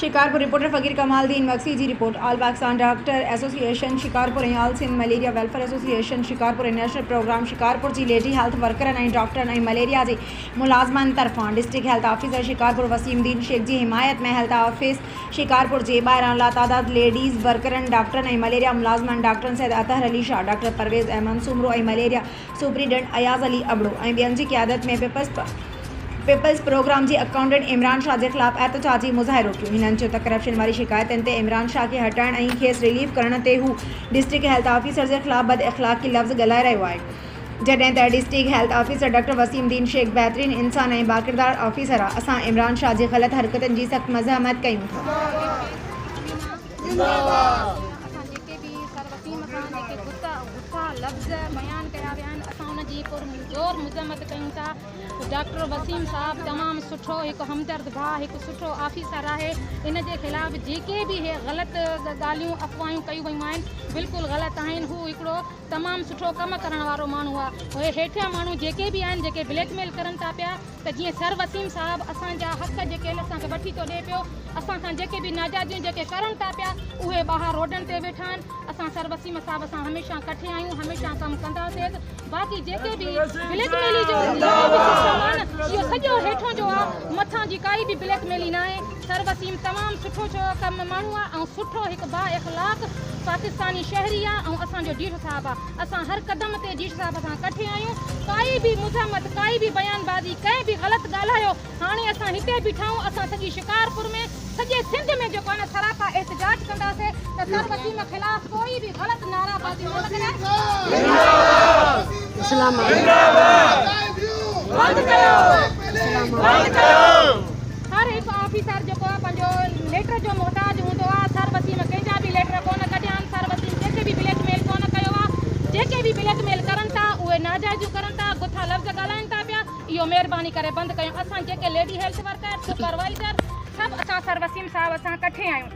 Shikarpur reporter Faqir Kamaldin Maksi जी रिपोर्ट। All Pakistan doctor association Shikarpur ऐं all Sindh malaria welfare association Shikarpur national programme Shikarpur जी लेडी हेल्थ वर्करनि ऐं डॉक्टरनि ऐं मलेरिया जे मुलाज़मनि तरफ़ां district health officer Shikarpur Wasimuddin Sheikh जी हिमायत में हेल्थ ऑफिस शिकारपुर जे ॿाहिरां लातादाद लेडीज़ वर्करनि डॉक्टरनि ऐं मलेरिया मुलाज़मनि डॉक्टरनि सैद अतहर अली शाह, डॉक्टर परवेज़ अहमद सुमरो ऐं मलेरिया सुप्रीडेंट अयाज़ अली अबड़ो ऐं ॿियनि जी क़यादत में पीपल्स प्रोग्राम जे अकाउंटेंट इमरान शाह के खिलाफ़ एहतजाजी मुज़ाहिरो कयो। हिननि चयो त करप्शन वारी शिकायतुनि ते इमरान शाह के हटाइण ऐं खेसि रिलीव करण ते हू डिस्ट्रिक्ट हेल्थ ऑफिसर के खिलाफ़ बद अख़लाक़ी लफ़्ज़ ॻाल्हाए रहियो आहे, जॾहिं त district health officer doctor Wasimuddin Shaikh बहितरीन इंसान ऐं बाकिरदार ऑफिसर आहे। असां इमरान शाह जी ग़लति हरकतुनि जी सख़्त मज़म्मत कयूं था। लफ़्ज़ बयान कया विया आहिनि, असां उनजी पुरज़ोर मुज़म्मत कयूं था। डॉक्टर वसीम साहब तमामु सुठो हिकु हमदर्द भाउ, हिकु सुठो ऑफिसर आहे। इन जे ख़िलाफ़ जेके बि हे ग़लति ॻाल्हियूं अफ़वाहियूं कयूं वयूं आहिनि बिल्कुलु ग़लति आहिनि। हू हिकिड़ो तमामु सुठो कमु करण वारो माण्हू आहे। उहे हेठियां माण्हू जेके बि आहिनि जेके ब्लैकमेल करनि था पिया, त जीअं सर वसीम साहब असांजा हक़ जेके असांखे वठी थो ॾिए पियो, असां सां जेके बि नाजायज़ियूं जेके करनि था पिया उहे ॿाहिरि रोडनि ते वेठा आहिनि। असां सर वसीम साहब सां हमेशह कठे आहियूं, हमेशह कमु कंदासीं। बाक़ी जेके बि ब्लैकमेली जो इहो सॼो हेठों जो आहे, मथां जी काई बि ब्लैकमेली न आहे। सर वसीम तमामु सुठो कमु माण्हू आहे ऐं सुठो हिकु बा इख़लाक़ पाकिस्तानी शहरी आहे ऐं असांजो जीठ साहब आहे। असां हर क़दम ते जीठ साहब सां कठे आहियूं। काई बि मुज़म्मत, काई बि बयानबाज़ी, कंहिं बि ग़लति ॻाल्हायो, हाणे असां हिते बीठाऊं, असां सॼी शिकारपुर में सॼे सिंध में जेको आहे न सरापा एहतजाज कंदासीं त सर वसीम ख़िलाफ़ कोई बि ग़लति नाराबाज़ी न हर हिकु ऑफिसर जेको आहे पंहिंजो लेटर जो मोहताज हूंदो आहे। सर वसीम कंहिंजा बि लेटर कोन कढिया आहिनि। सर वसीम जेके बि ब्लैकमेल कोन कयो आहे। जेके बि ब्लैकमेल करनि था उहे नाजाइज़ियूं करनि था, गुथा लफ़्ज़ ॻाल्हाइनि था पिया। इहो महिरबानी करे बंदि कयूं। असां जेके लेडी हेल्थ वर्कर सुपरवाइज़र सभु असां सर वसीम साहब सां कठे आहियूं।